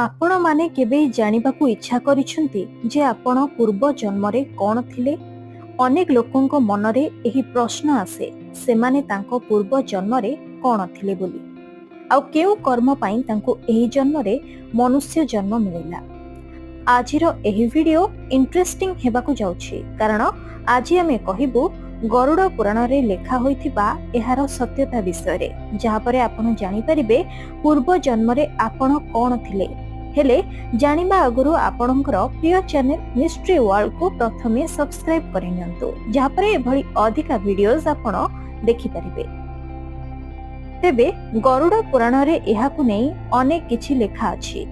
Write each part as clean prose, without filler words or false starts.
आपण माने केबे जानिबाकू इच्छा करिसंती जे आपण पूर्व जन्मरे कोन थिले। अनेक लोकंक मनरे एही प्रश्न आसे सेमाने तांको पूर्व जन्मरे कोन थिले बोली आउ केउ कर्म पाई तांको एही जन्मरे मनुष्य जन्म मिलिला। आजिर एही वीडियो इंटरेस्टिंग हेबाकू जाउछि कारण आज आमे कहिबु गरुड़ पुराण रे लेखा होइथिबा एहार सत्यता विषय रे जहा परे आपण जानि परिबे पूर्व जन्म रे आपण कोन थिले। हेले जानिबा आगुरु आपणकर प्रिय चैनल मिस्ट्री वर्ल्ड को प्रथमे सब्सक्राइब करि नियंतु जहा परे एभली अधिका वीडियोस आपण देखि परिबे। तेबे गरुड़ पुराण रे एहाकु नै अनेक किछि लेखा अछि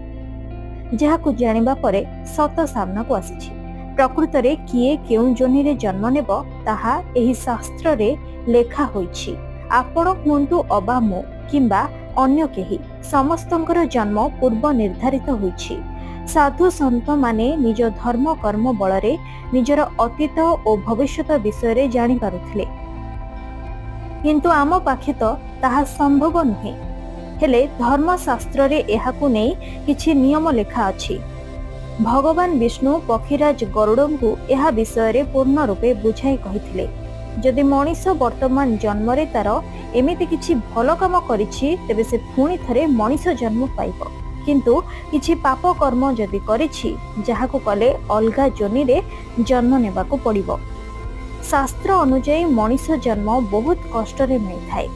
जहाकु जानिबा परे सत सामना को आसीछि। प्रकृत रे किए केउ जोनि रे जन्म नेब ताहा एही शास्त्र रे लेखा होइछि। आपण हुंतु अबा मो किंबा अन्य केही समस्तंकर जन्म पूर्व निर्धारित होइछि। साधु संत माने निज धर्म कर्म बलरे निजर अतीत और भविष्यत विषय रे जानि पारुथिले किंतु आम पाखे तो ताहा संभव नुहे। हेले धर्मशास्त्र रे एहाकु नै किछि नियम लेखा अछि। भगवान विष्णु पक्षीराज गरुड़ंकु एहा विषय रे पूर्ण रूपे बुझाई कहिथिले जदि मनीष वर्तमान जन्म रे तार एमिति किछि भलो काम करिछि तेबे से पुणी थरे मनीष जन्म पाइबो किंतु किछि पाप कर्म जदि करिछि जाहाकु कले अलगा जोनि रे जन्म नेबाकु पड़िबो। शास्त्र अनुसार मनीष जन्म बहुत कष्ट रे मिलथाय।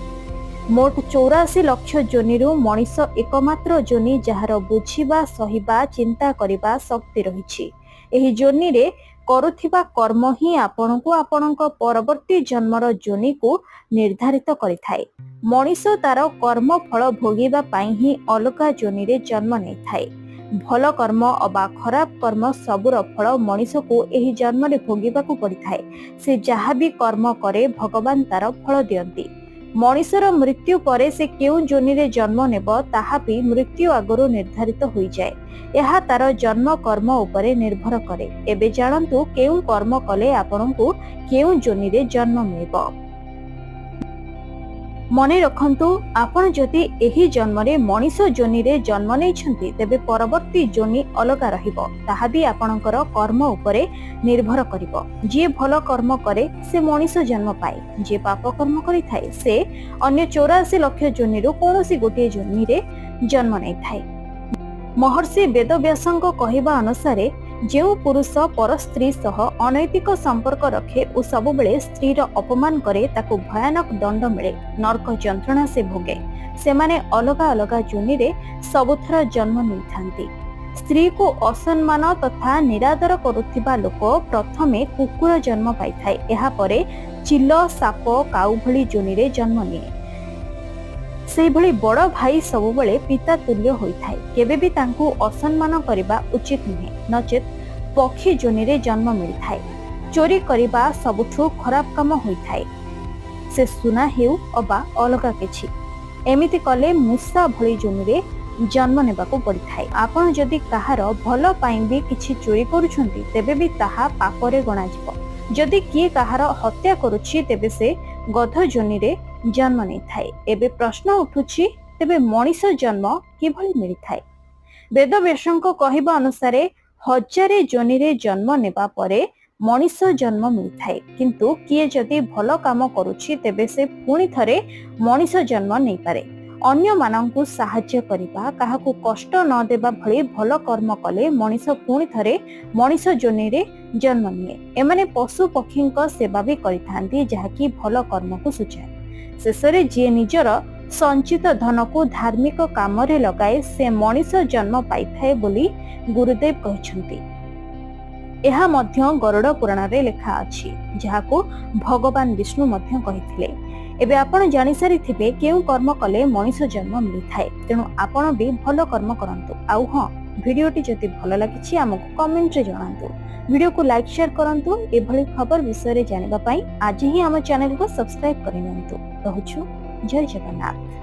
मोट 84 लाख जोनिरु मनीष एकमात्र जोनि जहार बुझिबा सहिबा चिंता करिबा शक्ति रहिछि। एही जोनि रे करुथिबा कर्म ही आपणको आपणक परवर्ती जन्मर जोनि को निर्धारित करिथाय। मनीष तार कर्म फल भोगिबा पाई ही अलगा जोनि रे जन्म नै थाय। भल कर्म अबा खराब कर्म सबुर फल मनीष को एही जन्म रे भोगिबा को पड़िथाय। से जहा भी कर्म करे भगवान तार फल दियंती। मनीषर मृत्यु परे से केउ जोनि रे जन्म नेब ताहा भी मृत्यु आगरु निर्धारित होई जाय। एहा तार जन्म कर्म उपरे निर्भर करे। एबे जानंतु केउ कर्म कले आपनकु केउ जोनि रे जन्म मिलिबो। मने रखंतु आपण जदि एही जन्म रे मनीष जोनि रे जन्म नै छंती तेबे परवर्ती जोनि अलगा रहिबो ताहा भी आपणकर कर्म उपरे निर्भर करिबो। जे भलो कर्म करे से मनीष जन्म पाए। जे पाप कर्म करि थाए से अन्य 84 लाख जोनि रो कोनोसी गोटे जोनि रे जन्म नै थाए। महर्षि वेदव्यासଙ୍କ कहिबा अनुसारे जेउ पुरुष पर स्त्री सह अनैतिक संपर्क रखे और सबु बेले स्त्री रो अपमान करे ताको भयानक दंड मिले, नरक जंत्रणा से भोगे। से माने अलगा अलगा जोनि रे सबुथर जन्म मिलथांती। स्त्री को असम्मान तथा निरादर करुथिबा लोक प्रथमे कुकुर जन्म पाइथाय। एहा परे चिल साप काउ भली जोनि रे जन्म निए। से भली बड़ भाई सब बेले पिता तुल्य होइथाय। केबे भी तांकु असम्मान करिबा उचित नुहे, नचेत पक्षी जोनि रे जन्म मिलिथाय। चोरी करिबा सबुठु खराब काम होइथाय। से सुना हेउ अबा अलगा किछि एमिति कले मूसा भली जोनि रे जन्म नेबाकू पड़िथाय। आपण जदि काहार भलो पाई भी किछि चोरी करूछंती तेबे भी ताहा पापरे गणा जिवो। जदि किए काहार हत्या करूछि तेबे से गध जोनि रे जन्म नै थाए। एबे प्रश्न उठुछि तेबे मनीष जन्म किभली मिलिथाय। वेदव्यासଙ୍କ कहिबा अनुसारे 1000 जोनि रे जन्म नेबा परे मनीष जन्म मिलिथाय किंतु किए जदि भलो काम करूछि तेबे से पुणी थरे मनीष जन्म नै पारे। अन्य मानंकु सहाय्य करिबा काहाकु कष्ट न देबा भली भलो कर्म कले मनीष पुणी थरे मनीष जोनि रे जन्म निए। एमाने पशु पक्षीक सेवा भी करिथांती जहाकी भलो कर्म को सूचाए। शेषरे जे निजर संचित धन को धार्मिक काम रे लगाए से मनीष जन्म पाइथाय बोली गुरुदेव कहिसंती। एहा मध्य गरुड़ पुराण रे लेखा अछि जहाको भगवान विष्णु मध्य कहिथिले। एबे आपण जानि सारि थिबे केउ कर्म कले मनीष जन्म मिलिथाय। तेनु आपण भी भलो कर्म करंतु। आउ हां वीडियोटी जति भलो लागिछि हमकु कमेंट रे जणांतु। वीडियो को लाइक शेयर करंतु। एभली खबर विषय रे जानिबा पई आज ही हम चैनल को सब्सक्राइब करि नियंतु। रहूछु जय जगन्नाथ।